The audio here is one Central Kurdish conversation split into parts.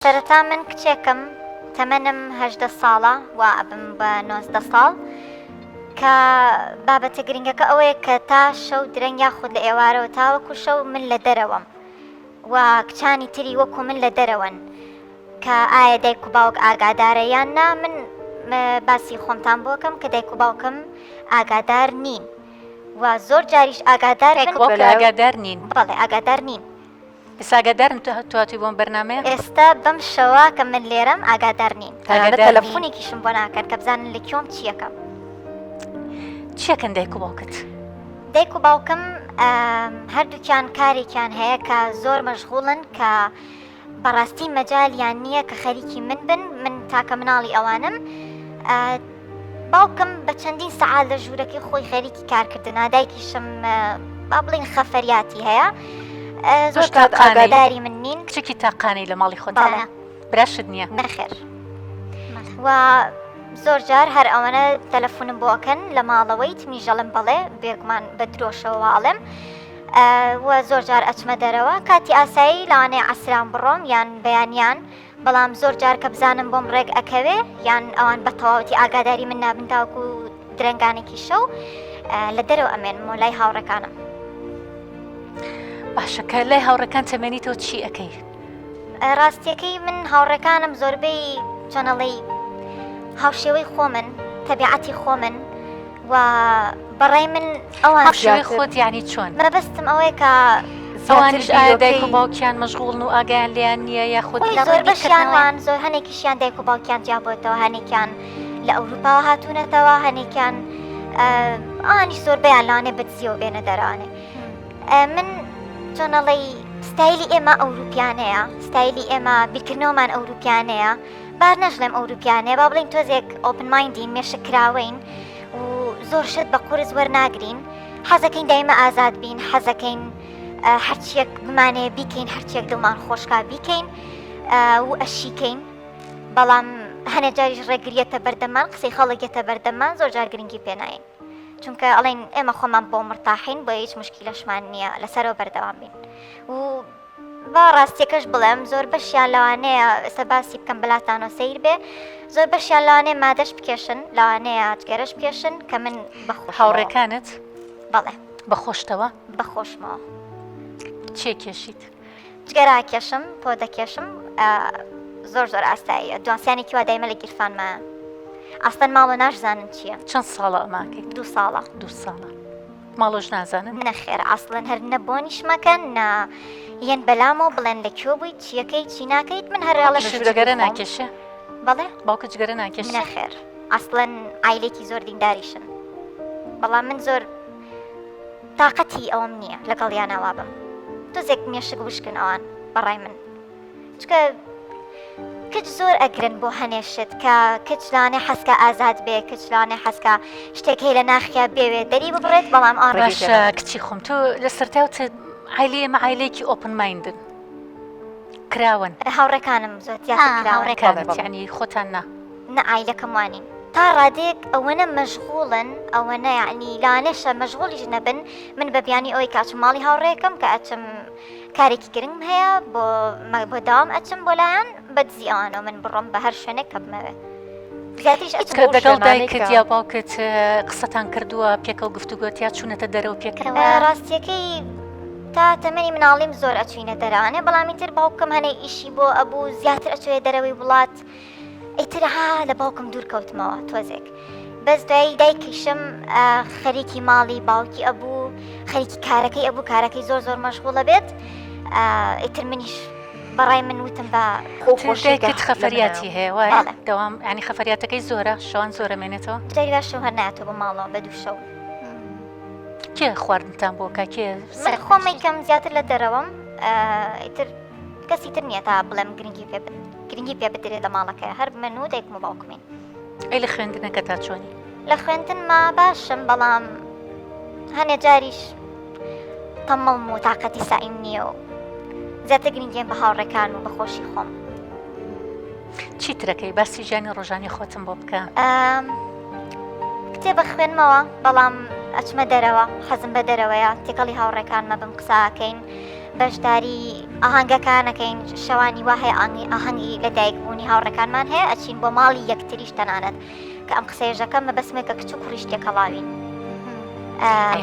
سەرەتا من کچێکم تەمەنم 18 ساڵە و ئەبم بە 19 ساڵ کە بابەتە گرنگەکە ئەوەیە کە تا شەو درەنگ یاخود لە ئێوارەوە تاوەکو شەو من لە دەرەوەم و کچانی تری وەکو من لە دەرەوەن کە ئایا دایک و باوک ئاگادارە یان نا. من باسی خۆمتان بۆکەم کە دایک و باوکم ئاگادار نین و زۆر جاریش ئاگادار ئاگادار نین. بەڵێ ئاگادار نین. ئێساگادارن تواتوی بۆم بەرنامەیە ئێستا بەم شەوە کە من لێرەم ئاگادار نین تەلەفۆنێکیشم بۆ ناکەن کە بزانن لە کۆم چیەکەم. چیەکەن دایک و باوکت؟ دایک و باوکم هەردووکیان کارێکیان هەیە کە زۆر مەشغوڵن کە بەڕاستی مەجالیان نییە کە خەریکی من بن. من تاکە مناڵی ئەوانم. باوکم بە چەندین سەعات لە ژوورەکەی خۆی خەریکی کارکردنا. دایکیشم با بڵین خەفەریاتی هەیە. زۆر ئاگاداری من نین. کچێکی تاقانەی لە ماڵی خۆتە؟ براشت نییە؟ نەخێر. و زۆر جار هەر ئەوەنە تەلەفۆنم بۆکەن لە ماڵەوەی تمیژەڵم بڵێ بێگومان بە درۆشەوەواڵم و زۆر جار ئەچمە دەرەوە کاتی ئاسایی لەوانەیە عەسران بڕۆم یان بەیانیان. بەڵام زۆر جار کە بزانم بۆم ڕێک ئەکەوێ یان ئەوان بە تەواوەتی ئاگاداری من نابن تاوەکو درەنگانێکی شەو لە دەرەوە ئەمێنم و لای هاوڕێکانم. باشە کە لای هاوڕێکان تەمەنیتەوە چی ئەەکەی؟ ڕاستیەکەی من هاوڕێکانم زۆربەی چۆنەڵی هاوشێوەی خۆمن، تەبیعەتی خۆمن و بەڕای من ئەوان هاوشێوەی خۆت یعنی چۆن؟ مەبەستم ئەوەیە کە ئەوانش ئایا دایک و باوکیان مەشغوڵن و ئاگایان لێیان نییە یاخود زۆر بەشیانوان زۆر هەنێکیشیان دایک و باوکیان جیابۆتەوە، هەنێکیان لە ئەوروپاوە هاتوونەتەوە، هەنێکیان ئەوانیش زۆربەیان لەوانێ بەدزیەوە بێنە دەرەوانێ. من چۆنەڵی ستایلی ئێمە ئەوروپیانەیە، ستایلی ئێمە بیرکردنەوەمان ئەوروپیانەیە. بار نەژڵێم ئەوروپیانەیە، با بڵین تۆزێک ئۆپن مایندین، مێشکراوین و زۆر شت بە قورس وەرناگرین. حەزەکەین دایمە ئازاد بین، حەزەکەین هەرچیەک بمانەیە بیکەین، هەرچیەک دڵمان خۆشکا بیکەین و ئەشیکەین. بەڵام هەنێ جاریش ڕێگریەتە بەردەمان، قسەی خەڵکێتە بەردەمان، زۆر جار گرنگی پێناین چونکە ئەڵێن ئێمە خۆمان بۆ مرتاحین، بۆ هیچ مشکلەشمان نییە لەسەرەوە بەردەوام بین. و با ڕاستیەکەش بڵێم زۆر بەشیان لەوانەیە ئێستا باسی بکەم بەلاتانەوە سەیر بێ، زۆر بەشیان لەوانەیە مادەش بکێشن، لەوانەیە جگەرەش بکێشن کە من بەخۆش. هاوڕێکانت؟ بەڵێ بەخۆشتەوە؟ بەخۆشمەوە. چێ کێشیت؟ جگەرا کێشم، پۆ دەکێشم، زۆر زۆر ئاستاییە. دوانسیانێکی وا دایمە لە گیرفانمە. ئەستەن ماڵۆ ناشزانن چییە. چەند ساڵە ئەماکەیت؟ 2 ساڵە. 2 ساڵە. ماڵۆژ نازانن؟ نەخێر ئاسڵەن هەر نەبۆنیش مەکەن یەن بەلامەوە بڵێن لە کوێ بوویت چیەکەی چی ناکەیت. من هەرڵە جگەرە ناکێشە؟ بەڵێ باوکە جگەرە ناکێشە؟ نەخێر ئەسڵەن ئایلێکی زۆر دینداریشن، بەڵام من زۆر تااقەتی ئەوم نییە لەگەڵ یاناوا بم. تۆزێک مێشک وشکن ئەوان بەڕای من، چکە کچ زۆر ئەگرن بۆ هەنێشت کە کچ لانێ حەسکە ئازاد بێ، کچ لانێ حەسکە شتێک هەیە لە ناخیا بێوێت دەری ببڕێت. بەڵام باشە کچی خۆم تۆ لە سەرتاوتە عیلێ ئێمە عیلێکی ئۆپن مایندن کراون. هاوڕێکانم زۆر هاوڕێکانت یعنی خۆتان نە عیلەکەم وانین تا ڕادێک ئەوەنە مەشغوڵن، ئەوەنە یعنی لاانێشە مەشغوڵیش نەبن. من بە بیانی ئەوەی کاچم ماڵی هاوڕێکم کە ئەچم کارێکی گرنگم هەیە بۆ داوام ئەچم بۆ لایەن بەدزی ئەوانەوە من بڕۆم بە هەر شوێنێک کە بمەوێ. دەگەڵ دایکت یا باوکت قسەتان کردووە پێکەوە گفتوگوت یا چوونەتە دەرەوە پێکەوە؟ ڕاستیەکەی تا تەمەنی مناڵیم زۆر ئەچوینە دەرانێ، بەڵامی تر باوکم هەنێ ئیشی بۆ ئەبوو زیاتر ئەچوێ دەرەوەی وڵات. ئیترها لە باوکم دوور کەوتمەوە تۆزێک. بەس دوایی دایکیشم خەریکی ماڵی باوکی ئەبوو، خەریکی کارەکەی ئەبوو، کارەکەی زۆر زۆر مەشغوڵە بێت. ئیتر منیش بەڕای من وتم بە خۆخۆشیکت خەفەریاتی هەیە وایە دەوام ینی خەفەریاتەکەی زۆرە شەوان زۆرە مێنێتەوە؟ جاری باش شەو هەر ناتۆ بە ماڵەوە بە دوو شەو. کێ خواردنتان بۆکە کێ؟ من خۆمەی کەم زیاتر لە دەرەوەم، ئیتر کەسی تر نییە تا بڵێم گرنگی پێ بدرێت لە ماڵەکە، هەر من و دایکم و باوکمین. ئەی لە خوێندنەکە تا چۆنی؟ لە خوێندنما باشم، بەڵام هەنێ جاریش تەمەڵم و تااقەتی سایم نییە و زیاتر گرنگیان بە هاوڕێکان و بەخۆشی خۆم. چیترەکەی باسی ژیانی ڕۆژانی خۆتم بۆ بکە؟ کتێبە خوێنمەوە، بەڵام ئەچمە دەرەوە، حەزم بە دەرەوەیە، تێکەڵی هاوڕێکانمە بم قساکەین، بەشداری ئاهەنگەکانەکەین شەوانی وهەیە ئاهەنگی لە دایکبوونی هاوڕەکانمان هەیە ئەچین بۆ ماڵی یەکتریش تەنانەت کە ئەم قسەیەژەکەم مەبەسمێکە کچ و کوڕیش تێکەڵاوین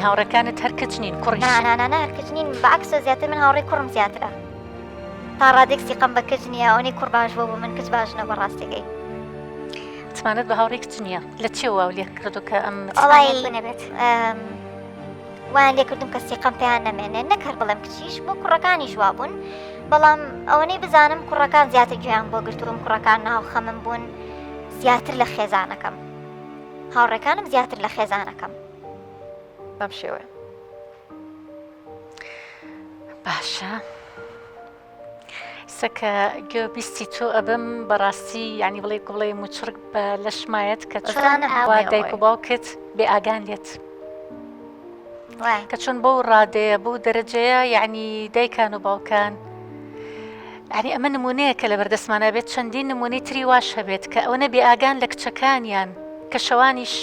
هاوڕەکانت هەر کچ نین کوڕیش نانانە هەر کچ نین بەعکسە زیاتر من هاوڕێی کوڕم زیاترە تا ڕادێکسی قەم بە کچ نییە ئەوەی کوڕ باش بۆ من کچ باشنە بەڕاستیگەی تمانەت بە هاوڕێی کچ نییە لە چێوە لێ کردو کە ئەم نەبێت وان لێ کردم کەسی قەم پێیان نەمێنێ نەکرد بڵێم کچیش بۆ کوڕەکانی ژوا بوون بەڵام ئەوەنەی بزانم کوڕەکان زیاتر گویان بۆ گرتووم کوڕەکان ناو خەمم بوون زیاتر لە خێزانەکەم هاوڕێکانم زیاتر لە خێزانەکەم بەم شێوە باشە سەکە گوێ بیستی تۆ ئەبم بەڕاستی ینی بڵێ گوڵێ موچڕک بە لەشمایەت کە وا دایک و باوکت بێ ئاگان لێت کە چۆن بەو ڕادەیە بەو دەرەجەیە یعنی دایکان و باوکان ینی ئەمە نمونەیە کە لە بەردەستمانە بێت چەندین نمونەی تری واش هەبێت کە ئەوە نەبێ ئاگان لە کچەکانیان کە شەوانیش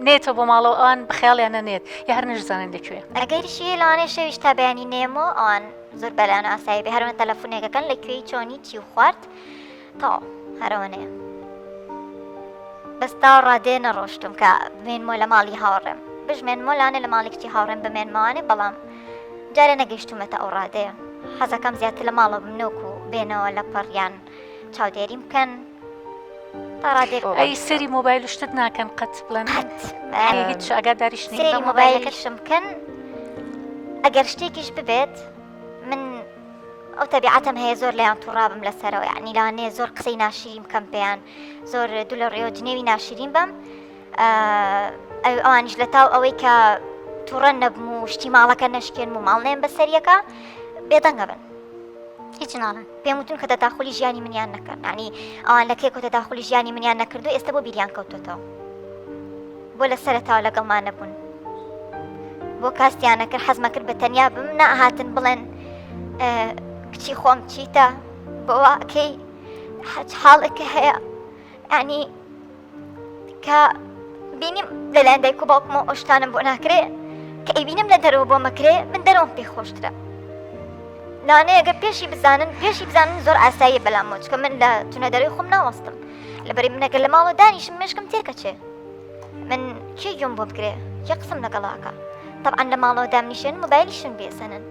نێتەوە بۆ ماڵەوە ئەوان بخیاڵیان نەنێت یا هەر نەشزانن لەکوێ ئەگەریشی لەوانێ شەویش تا بەیانی نێمە ئەوان زۆر بەلایەن ئاسایی بێ هەرەوە تەلەفۆنێکەکەن لەکوێی چۆنی چی و خوارد تا هەرەوەنەیە بەستا ڕادێ نەڕۆشتم کە بمێنمۆ لە ماڵی هاوڕێم بژمێنمۆ لاانێ لە ماڵی کچی هاوڕێم بمێنمەوانێ بەڵام جارێ نەگەیشتومەتە ئەو ڕادەیە حەزەکەم زیاتر لە ماڵە بمنۆک و بێنەوە لە پەڕیان چاودێریم بکەن تا ڕادێک ئەی سەری مۆبایل شتت ناکەن قەت بڵێن هیچ ئاگاداریش سەری مۆبایلەکەشم بکەن ئەگەر شتێکیش ببێت من ئەو تەبیعەتم هەیە زۆر لەیان تووڕابم لەسەرەوە یعنی لاانێ زۆر قسەی ناشریم کەم پێیان زۆر دوو لە ڕێوە جنێوی ناشرین بم ئەوانیش لە تاو ئەوەی کە تووڕەن نەبم و شتی ماڵەکە نەشکێن و ماڵنێن بەسەریەکە بێدەنگە بن هیچ ناڵن پێم وتون کە دەتاخۆلی ژیانی منیان نەکەن ینی ئەوان لەکێک و دەتاخۆلی ژیانی منیان نەکردو ئێستا بۆ بیریان کەوتۆتەوە بۆ لە سەرەتاوە لەگەڵمان نەبوون بۆ کاستیانە کرد حەزمە کرد بە تەنیا بم نەهاتن بڵێن کچی خۆم چیتە بۆواکەی حاڵێکە هەیە ینی کە بینیم لەلایەن دایک و باوکمەوە ئەو شتانم بۆ ناکرێ کە ئەیبینم لە دەرەوە بۆ مەکرێ من دەرەوەم پێی خۆشترە لانەیە ئەگەر پێشی بزانن زۆر ئاساییە بەلامەوە چکە من لە تونە دەروی خۆم ناوەستم لەبەری منەگەر لە ماڵەوە دانیشم مێشکم تێکەچێ من کێ گوێم بۆ بگرێ کێ قسم لەگەڵاکە طبعا لە ماڵەوە دامنیشێن مۆبایلیشم بێسەنن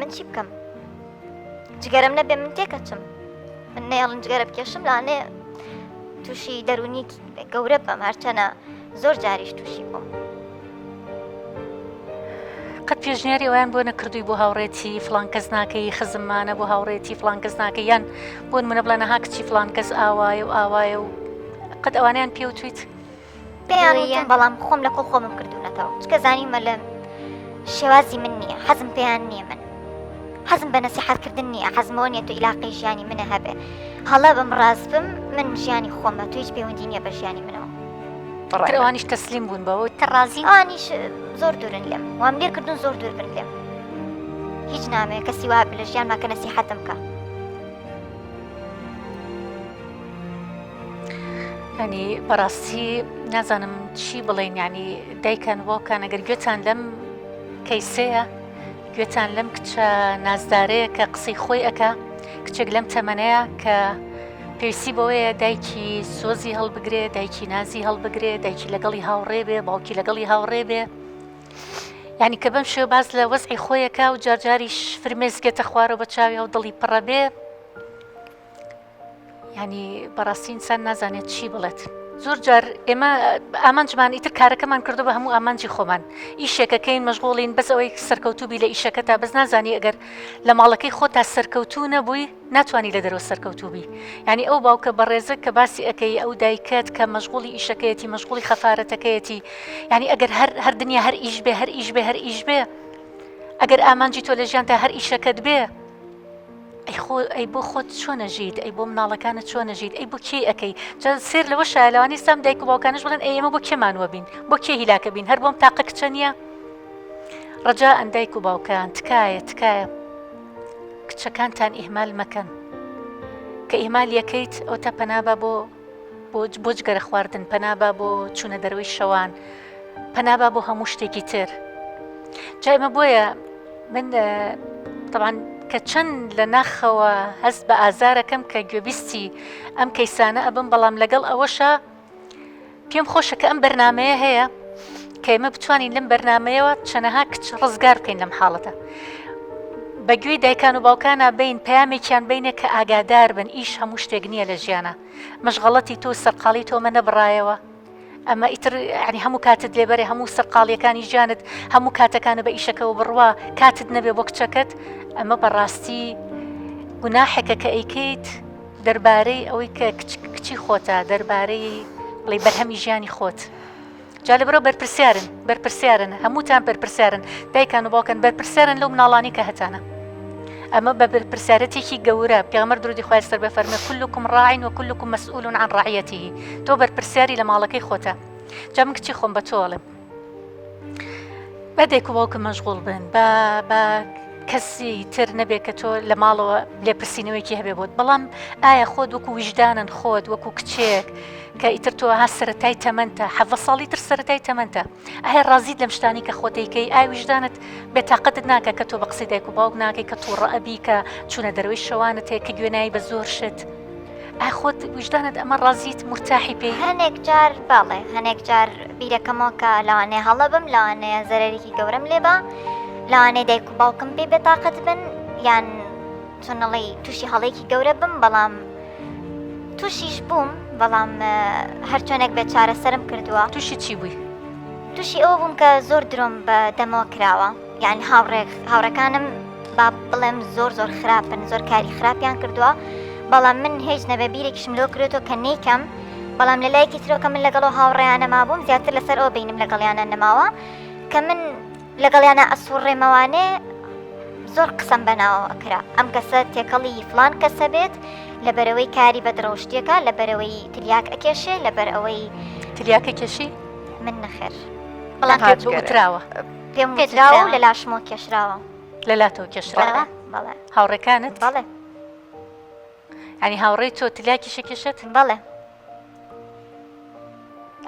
من چی بکەم جگەرم نەبێ من تێکەچم من نێڵن جگەرە بکێشم لاانێ تووشی دەرونی گەورە بەم هەرچەنە زۆر جاریش تووشی بووم قەت پێشنیاری ئەویان بۆ نەکردووی بۆ هاوڕێتی فلان کەس ناکەی خزممانە بۆ هاوڕێتی فلان کەس ناکە یان بۆ منە بڵێنە ها کچی فلان کەس ئاوایە و ئاوایە و قەت ئەوانیان پێوتویت پێیان بەڵام خۆم لە کۆڵ خۆمم کردوونەتەوە چکە زانیمە لە شێوازی من نییە حەزم پێیان نییە من حەزم بە نەسیحەتکردن نییە حەزمەوە نیە تو ئیلاقی ژیانی منە هەبێ هەڵە بم ڕاست بم من ژیانی خۆمە تو هیچ پەیوەندی نییە بە ژیانی منەوە ئەوانیش تەسلیم بوون بەوە تەڕازی ئەوانیش زۆر دوورن لێم وام لێ کردوون زۆر دوور بن لێم هیچ نامێ کەسی وا لە ژیان ماکە نەسیحەتم بکە ینی بەڕاستی نازانم چی بڵێن ینی دایکان باوکان ئەگەر گوێتان لەم کەیسەیە گوێتان لەم کچە نازدارەیە کە قسەی خۆی ئەکا کچێک لەم تەمەنەیە کە پێویستی بەوەیە دایکی سۆزی هەڵبگرێ دایکی نازی هەڵبگرێ دایکی لەگەڵی هاوڕێ بێ باوکی لەگەڵی هاوڕێ بێ یعنی کە بەم شێوە باز لە وەزعی خۆیەکە و جارجاریش فرمێزگێتە خوارەوە بە چاوی و دڵی پڕە بێ ینی بەڕاستی ئینسان نازانێت چی بڵێت زۆر جار ئێمە ئامانجمان ئیتر کارەکەمان کردو بە هەموو ئامانجی خۆمان ئیشێکەکەین مەشغوڵین بەس ئەوەی سەرکەوتوبی لە ئیشەکە تا بەس نازانی ئەگەر لە ماڵەکەی خۆ تا سەرکەوتوو نەبووی ناتوانانی لە دەرەوە سەرکەوتوبی ینی ئەو باوکە بەڕێزە کە باسی ئەەکەی ئەو دایکەت کە مەشغوڵی ئیشەکەیەتی مەشغوڵی خەفارەتەکەیەتی ینی ئەگەر هەر دنیا هەر ئیش بێ هەر ئیش بێ هەر ئیش بێ ئەگەر ئامانجی تۆ لە ژیان تا هەر ئیشەکەت بێ ئەی بۆ خۆت چۆنەژیت ئەی بۆ مناڵەکانت چۆنەژیت ئەی بۆ کێ ئەەکەی سێر لەوە شایلەوانی سام دایک و باوکانش بڵێن ئێمە بۆ کێمانوە بین بۆ کێ هیلاکە بین هەر بۆم تاقە کچە نییە ڕەجا ئەن دایک و باوکان تکایە کچەکانتان ئیهمال مەکەن کە ئیهمال یەکەیت ئەو تا پەنابە بۆ جگەرە خواردن پەنابە بۆ چوونە دەروی شەوان پەنابە بۆ هەموو شتێکی تر جا ئێمە بۆیە من طبعا کە چەند لە ناخەوە هەست بە ئازارەکەم کە گوێبیستی ئەم کەیسانە ئەبم بەڵام لەگەڵ ئەوەشە پێم خۆشە کە ئەم بەرنمەیە هەیە کە ئێمە بتوانین لەم بەرنمەیەوە چەنەها کچ ڕزگار بکەین لەم حاڵەتە بەگوێی دایکان و باوکانە بین پەیامێکیان بینە کە ئاگادار بن ئیش هەموو شتێک نییە لە ژیانە مەشغەڵەتی تۆ سەرقاڵی تۆمە نەبڕایەوە ئەمە ئیتر ینی هەموو کاتت لێبەرێ هەموو سەرقاڵیەکانی ژیانت هەموو کاتەکانە بە ئیشەکەەوە بڕوا کاتت نەبێ بۆ کچەکەت ئەمە بەڕاستی گوناحێکە کە ئەیکەیت دەربارەی ئەوەی کە کچی خۆتە دەربارەی بڵێ بەرهەمی ژیانی خۆت جا لەبەرەوە بەرپرسیارن هەمووتان بەرپرسیارن دایکان و باوکن بەرپرسیارن لەو مناڵانی کە هەتانە ئەمە بە بەرپرسیارەتێکی گەورە پێغەمبەر درودی خوای لەسەر بێ فەرمێ كلكم راع وكلكم مسؤول عن رعيته تۆ بەرپرسیاری لە ماڵەکەی خۆتە جا من کچی خۆم بە تۆڵم بە دایک و باوکم مەشغوڵ بن بە کەسی تر نەبێت کە تۆ لە ماڵەوە لێپرسینەوەیکی هەبێ بۆت بەڵام ئایا خۆت وەکو ویژدانن خۆت وەکو کچێک کە ئیتر تۆ ها سەرەتای تەمەنتە حەڤە ساڵی تر سەرەتای تەمەنتە ئایا ڕازیت لەم شتانی کە خۆتەیکەی ئایا ویژدانت بێتاقەتت ناکە کە تۆ بە قسەی دایک و باوک ناکەی کە تووڕە ئەبی کە چوونە دەروەی شەوانت هەیە کە گوێنایی بە زۆر شت ئایا خۆت ویژدانت ئەمە ڕازیت مرتاحی پێی هەنێک جار باڵێ هەنێک جار بیرەکەمەوە کە لەوانەیە هەڵەبم لەوانەیە زەرەرێکی گەورەم لێبە لەوانەیە دایک و باوکم پێ بێتاقەت بن یان چۆنەڵی تووشی هەڵەیەکی گەورە بم بەڵام تووشیش بووم بەڵام هەرچۆنێک بێت چارەسەرم کردووە تووشی چی بووی تووشی ئەوە بووم کە زۆر درۆم بە دەمەوە کراوە یعنی هاوڕەکانم با بڵێم زۆر خراپن زۆر کاری خراپیان کردووە بەڵام من هیچ نەبێ بیرێکیشم لۆ کرێتەوە کە نەیکەم بەڵام لە لایەکی ترەوە کە من لەگەڵەوە هاوڕێیانە مابووم زیاتر لەسەر ئەوە بینم لەگەڵیانە نەماوە کە من لەگەڵیانە ئەسوڕێمەوانێ زۆر قسەم بەناوەوە کرا ئەم کەسە تێکەڵی فلان کەسە بێت لەبەرەوەی کاری بەدرەوشتیەکە لەبەرەوەی تریاک ئەکێشێ لەبەر ئەوەی تریاکە کێشی من نەخێر بەڵام پێ وتراوە پێم پێدراوە لە لاشمۆ کێشراوە لە لاتەوە کێشراوە بەڵێ هاوڕێکانت بەڵێ ینی هاوڕێی تۆ تلیاکیشە کێشت بەڵێ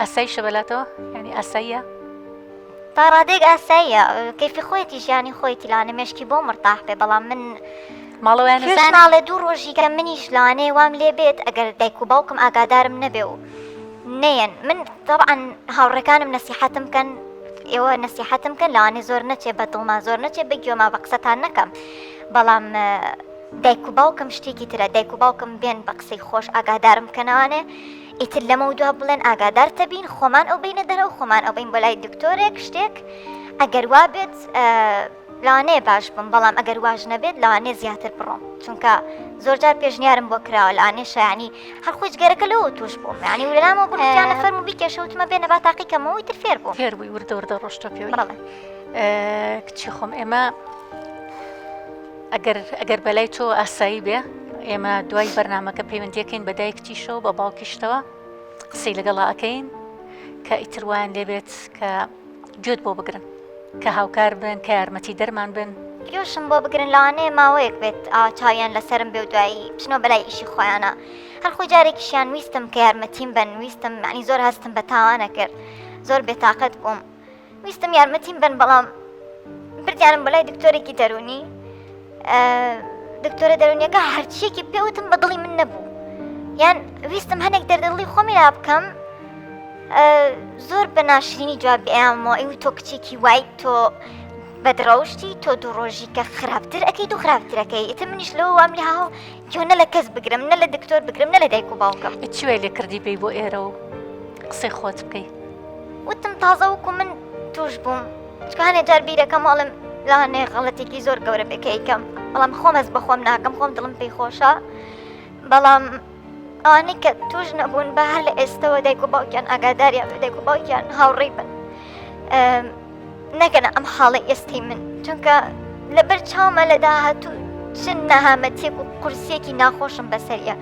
ئەسایی شەبەلاتەوە ینی ئاساییە تا ڕادێک ئاساییە کەیفی خۆیەتی ژیانی خۆیتی لاانە مێشکی بۆ مرتاح بێ بەڵام من ماڵەوەیان ناڵێ دوو ڕۆژی کە منیش لەوانەیە وام لێ بێت ئەگەر دایک و باوکم ئاگادارم نەبێ و نەیەن من طبعاً هاوڕەکانم نەسیحەتم کەن ئێوە نەسیحەتم کەن لەوانێ زۆر نەچێ بە دڵما زۆر نەچێ بە گوێما بە قسەتان نەکەم بەڵام دایک و باوکم شتێکی ترە دایک و باوکم بێن بە قسەی خۆش ئاگادارم کەنەوانێ ئیتر لەمە و دوا بڵێن ئاگادار تەبین خۆمان ئەو بینە دەرەوە خۆمان ئەو بین بۆ لای دکتۆرێک شتێک ئەگەر وا بێت لەوانەیە باش بم بەڵام ئەگەر واژ نەبێت لەوانێ زیاتر بڕۆم چونکە زۆر جار پێشنیارم بۆ کراوە لەوانێ شایانی هەر خۆی جگەرەکە لەوە توش بووم یعنی ولەنامەوە بڵیانە فەرم و بیکێشەوتمە بێنە با تاقیکەمەوەی تر فێر بوو فێر بووی وردە ڕۆشتە پێوە بڵێ کچی خۆم ئێمە ئەگەر بەلای تۆ ئاسایی بێ ئێمە دوای بەرنمەکە پەیوەندیەکەین بە دایکتیشەوە بە باوکیشتەوە قسەی لەگەڵا ئەەکەین کە ئیتر وایان لێبێت کە گوێت بۆ بگرن کە هاوکار بن کە یارمەتی دەرمان بن گوێشم بۆ بگرن لەوانەیە ماوەیەک بێت چاویان لەسرم بێ و دوایی بچنەوە بەلای ئیشی خۆیانە هەر خۆی جارێکیشیان ویستم کە یارمەتیم بن ویستم معنی زۆر هەستم بە تاوانە کرد زۆر بێتاقەت بووم ویستم یارمەتیم بن بەڵام بردیانم بەلای دکتۆرێکی دەرونی دکتۆرە دەرونیەکە هەرچیەکی پێوتم بە دڵی من نەبوو یان ویستم هەنێک دەردڵی خۆمی لا بکەم زۆر بە ناشرینی جواب ئەیامەوە ئەوی تۆ کچێکی وای تۆ بەدڕەوشتی تۆ دوو ڕۆژی کە خراپتر ئەەکەی دوو خراپترەکەی ئیتر منیش لەوە وام لە هاو کێ نە لە کەس بگرم نە لە دکتۆر بگرم نە لە دایک و باوکەم چوێ لێ کردی پێی بۆ ئێرە و قسەی خۆت بکەی وتم تازە وەکو من توش بووم چکانێ جار بیرەکەم ماڵم لاانێ غەڵەتێکی زۆر گەورە بکەیکەم بەڵام خۆمەز بە خۆم ناکەم خۆم دڵم پێی خۆشە بەڵام ئەوانەی کە توش نەبوون بە هەر لە ئێستەوە دایک و باوکیان ئاگاداریان دایک و باوکیان هاوڕێی بن نەگەنە ئەم حاڵی ئێستی من چونکە لەبەر چاومە لە داهاتوو چن نەهامەتێک و قورسێکی ناخۆشم بەسەریە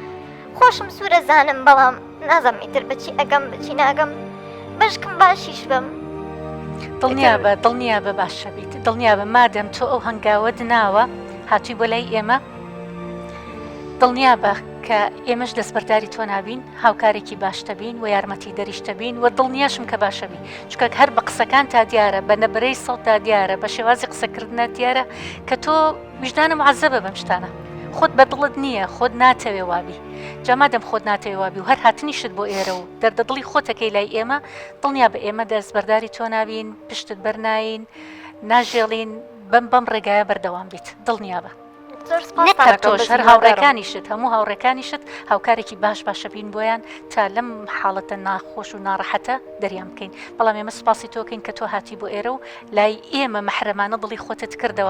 خۆشم سوورە زانم بەڵام نازەمیتر بچی ئەگەم بچی ناگەم بەشکم باشیش بم دڵنیا بە باشە بیت دڵنیا بە مادەم تۆ ئەو هەنگاوە دناوە هاتووی بۆ لای ئێمە دڵنیا بە کە کە ئێمەش دەستبەرداری تۆ نابین هاوکارێکی باشتە بین و یارمەتی دەریشتە بین و دڵنیاشم کە باشەبی چکە هەر بە قسەکان تا دیارە بە نەبرەی سەڵ تا دیارە بە شێوازی قسەکردنە دیارە کە تۆ وجدانە معەزەبە بەم شتانە خۆت بە دڵت نییە خۆت ناتەوێ وابی جامادەم خۆت ناتەوێ وابی و هەر هاتنیشت بۆ ئێرە و دەردەدڵی خۆتەکەی لای ئێمە دڵنیا بە ئێمە دەستبەرداری تۆ نابین پشتت بەرناین ناژێڵین بەم ڕێگایە بەردەوام بیت دڵنیا بە زۆر نەکە سپاس تۆش هەر هاوڕێکانیشت هەموو هاوڕێکانیشت هاوکارێکی باشە بین بۆیان تا لەم حاڵەتە ناخۆش و ناڕەحەتە دەریان بکەین بەڵام ئێمە سپاسی تۆکەین کە تۆ هاتی بۆ ئێرە و لای ئێمە مەحرەمانە دڵی خۆتت کردەوە